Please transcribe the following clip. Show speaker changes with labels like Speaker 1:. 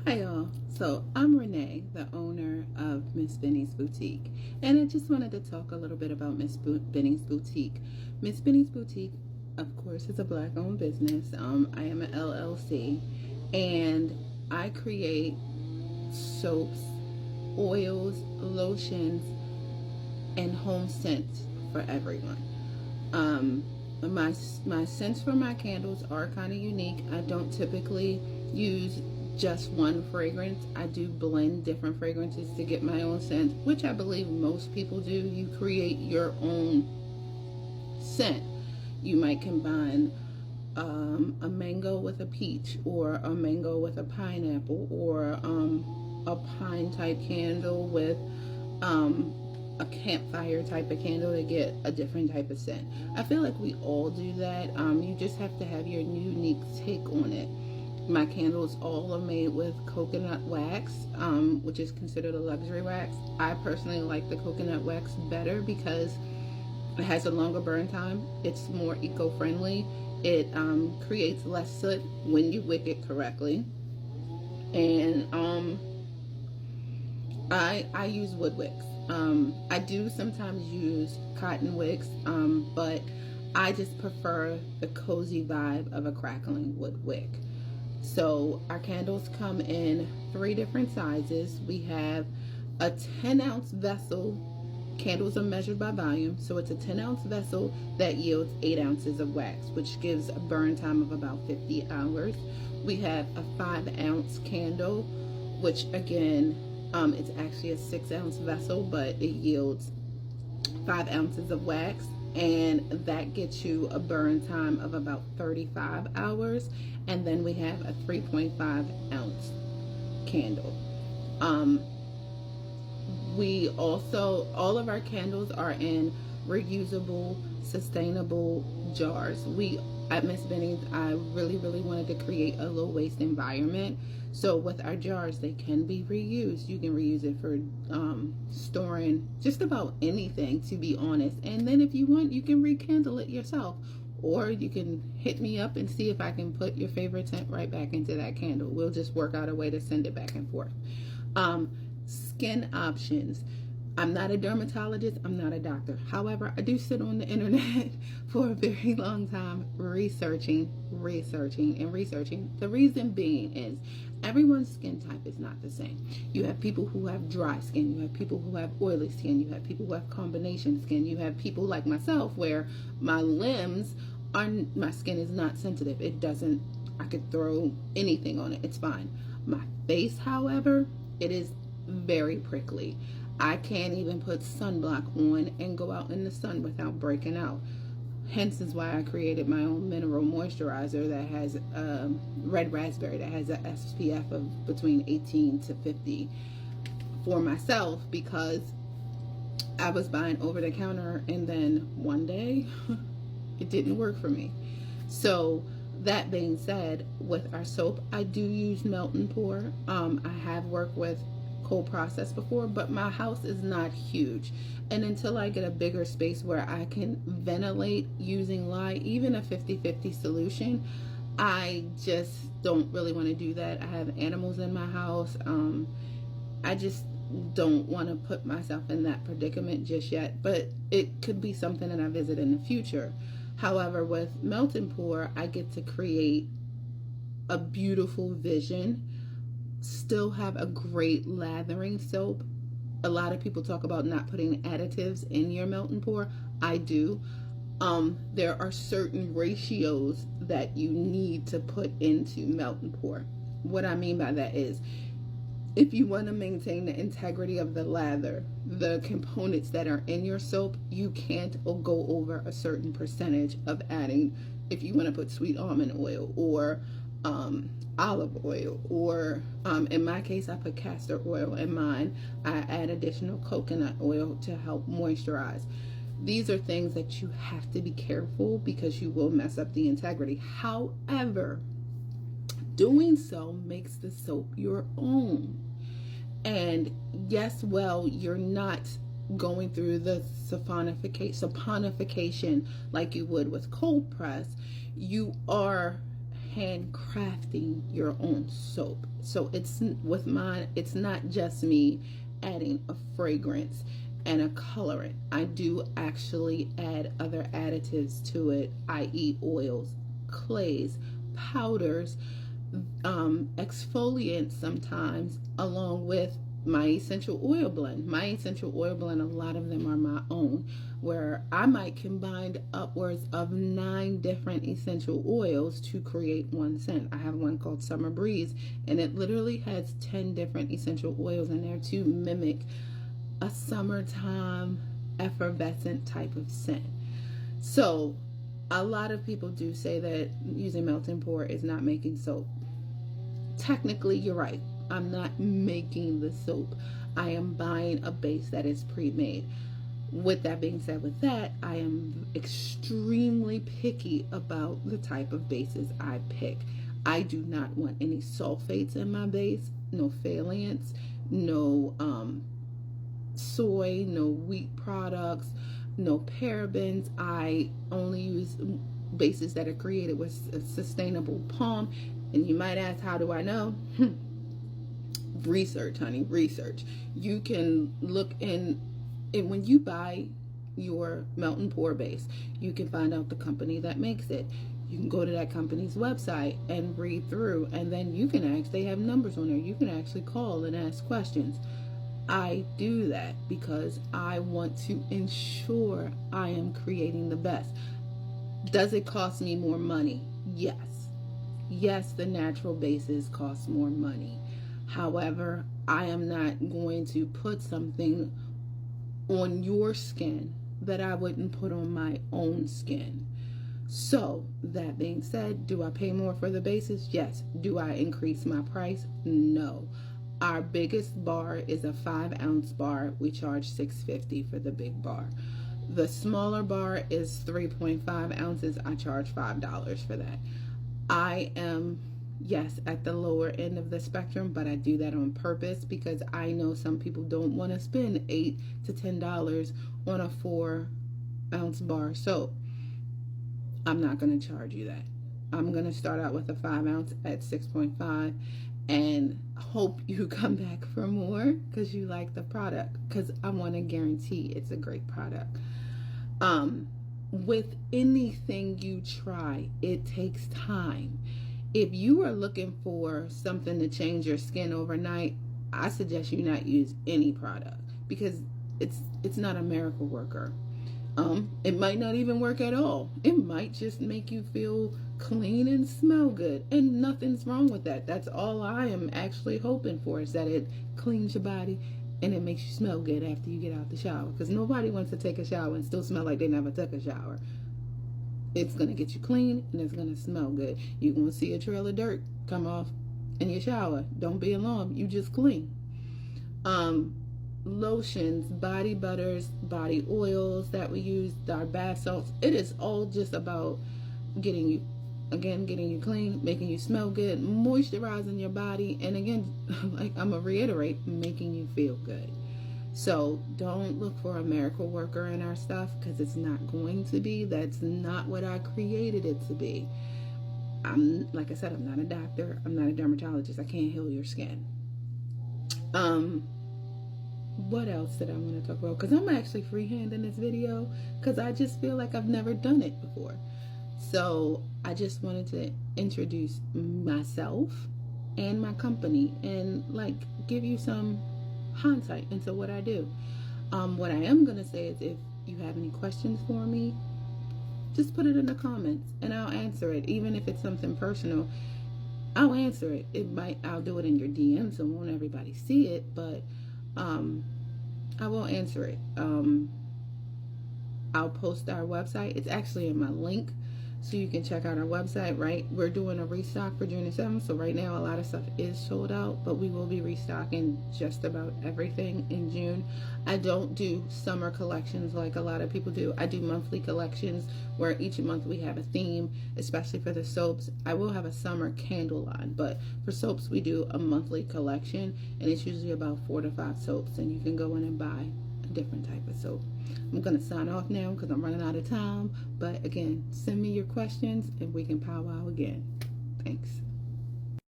Speaker 1: Hi y'all. So I'm Renee, the owner of Miss Bennie's Boutique, and I just wanted to talk a little bit about Bennie's Boutique. Miss Bennie's Boutique, of course, is a black-owned business. I am an LLC, and I create soaps, oils, lotions, and home scents for everyone. My scents for my candles are kind of unique. I don't typically use just one fragrance. I do blend different fragrances to get my own scent, which I believe most people do. You create your own scent. You might combine a mango with a peach, or a mango with a pineapple, or a pine type candle with a campfire type of candle to get a different type of scent. I feel like we all do that. You just have to have your unique take on it. My candles all are made with coconut wax, which is considered a luxury wax. I personally like the coconut wax better because it has a longer burn time. It's more eco-friendly. It creates less soot when you wick it correctly. And I use wood wicks. I do sometimes use cotton wicks, but I just prefer the cozy vibe of a crackling wood wick. So our candles come in 3 different sizes. We have a 10-ounce vessel. Candles are measured by volume, so it's a 10-ounce vessel that yields 8 ounces of wax, which gives a burn time of about 50 hours. We have a 5-ounce candle, which again, it's actually a 6-ounce vessel, but it yields 5 ounces of wax, and that gets you a burn time of about 35 hours. And then we have a 3.5-ounce candle. We also, all of our candles are in reusable, sustainable jars. We at Miss Bennie's, I really wanted to create a low waste environment. So with our jars, they can be reused. You can reuse it for storing just about anything, to be honest. And then if you want, you can rekindle it yourself. Or you can hit me up and see if I can put your favorite scent right back into that candle. We'll just work out a way to send it back and forth. Skin options. I'm not a dermatologist. I'm not a doctor. However, I do sit on the internet for a very long time researching. The reason being is everyone's skin type is not the same. You have people who have dry skin. You have people who have oily skin. You have people who have combination skin. You have people like myself where my skin is not sensitive. It doesn't, I could throw anything on it. It's fine. My face, however, it is very prickly. I can't even put sunblock on and go out in the sun without breaking out. Hence is why I created my own mineral moisturizer that has red raspberry, that has an SPF of between 18 to 50 for myself, because I was buying over the counter and then one day it didn't work for me. So that being said, with our soap, I do use melt and pour. I have worked with cold process before, but my house is not huge, and until I get a bigger space where I can ventilate using lye, even a 50-50 solution, I just don't really want to do that. I have animals in my house. I just don't want to put myself in that predicament just yet, but it could be something that I visit in the future. However, with melt and pour, I get to create a beautiful vision, still have a great lathering soap. A lot of people talk about not putting additives in your melt and pour. I do. There are certain ratios that you need to put into melt and pour. What I mean by that is, if you want to maintain the integrity of the lather, the components that are in your soap, you can't go over a certain percentage of adding. If you want to put sweet almond oil or olive oil, or in my case, I put castor oil in mine. I add additional coconut oil to help moisturize. These are things that you have to be careful because you will mess up the integrity. However, doing so makes the soap your own. And yes, well, you're not going through the saponification like you would with cold press. You are handcrafting your own soap. So it's with mine, it's not just me adding a fragrance and a colorant. I do actually add other additives to it, i.e. oils, clays, powders, exfoliants sometimes, along with my essential oil blend. My essential oil blend, a lot of them are my own, where I might combine upwards of 9 different essential oils to create one scent. I have one called Summer Breeze, and it literally has 10 different essential oils in there to mimic a summertime effervescent type of scent. So a lot of people do say that using melt and pour is not making soap. Technically, you're right. I'm not making the soap. I am buying a base that is pre-made. With that being said, with that, I am extremely picky about the type of bases I pick. I do not want any sulfates in my base, no phthalates, no soy, no wheat products, no parabens. I only use bases that are created with sustainable palm. And you might ask, how do I know? Research, honey, research. You can look in, and when you buy your melt and pour base, you can find out the company that makes it. You can go to that company's website and read through, and then you can ask. They have numbers on there. You can actually call and ask questions. I do that because I want to ensure I am creating the best. Does it cost me more money? Yes. Yes, the natural bases cost more money. However, I am not going to put something on your skin that I wouldn't put on my own skin. So, that being said, do I pay more for the bases? Yes. Do I increase my price? No. Our biggest bar is a 5-ounce bar. We charge $6.50 for the big bar. The smaller bar is 3.5 ounces. I charge $5 for that. I am, yes, at the lower end of the spectrum, but I do that on purpose because I know some people don't want to spend $8 to $10 on a 4-ounce bar soap. I'm not going to charge you that. I'm going to start out with a 5-ounce at 6.5 and hope you come back for more because you like the product, because I want to guarantee it's a great product. With anything you try, it takes time. If you are looking for something to change your skin overnight, I suggest you not use any product because it's not a miracle worker. It might not even work at all. It might just make you feel clean and smell good, and nothing's wrong with that. That's all I am actually hoping for, is that it cleans your body and it makes you smell good after you get out the shower, because nobody wants to take a shower and still smell like they never took a shower. It's going to get you clean and it's going to smell good. You're going to see a trail of dirt come off in your shower. Don't be alarmed. You just clean. Lotions, body butters, body oils that we use, our bath salts. It is all just about getting you clean, making you smell good, moisturizing your body, and again, like I'm gonna reiterate, making you feel good. So don't look for a miracle worker in our stuff, because it's not going to be. That's not what I created it to be. Like I said, I'm not a doctor. I'm not a dermatologist. I can't heal your skin. What else did I want to talk about? Because I'm actually freehanding this video because I just feel like I've never done it before. So I just wanted to introduce myself and my company and like give you some hindsight into what I do. What I am going to say is, if you have any questions for me, just put it in the comments and I'll answer it. Even if it's something personal, I'll answer it. I'll do it in your DM, so won't everybody see it, but I will answer it. I'll post our website. It's actually in my link, so you can check out our website, right? We're doing a restock for June the 7th, so right now a lot of stuff is sold out, but we will be restocking just about everything in June. I don't do summer collections like a lot of people do. I do monthly collections where each month we have a theme, especially for the soaps. I will have a summer candle line, but for soaps we do a monthly collection, and it's usually about 4 to 5 soaps, and you can go in and buy a different type of soap. I'm going to sign off now because I'm running out of time, but again, send me your questions and we can powwow again. Thanks.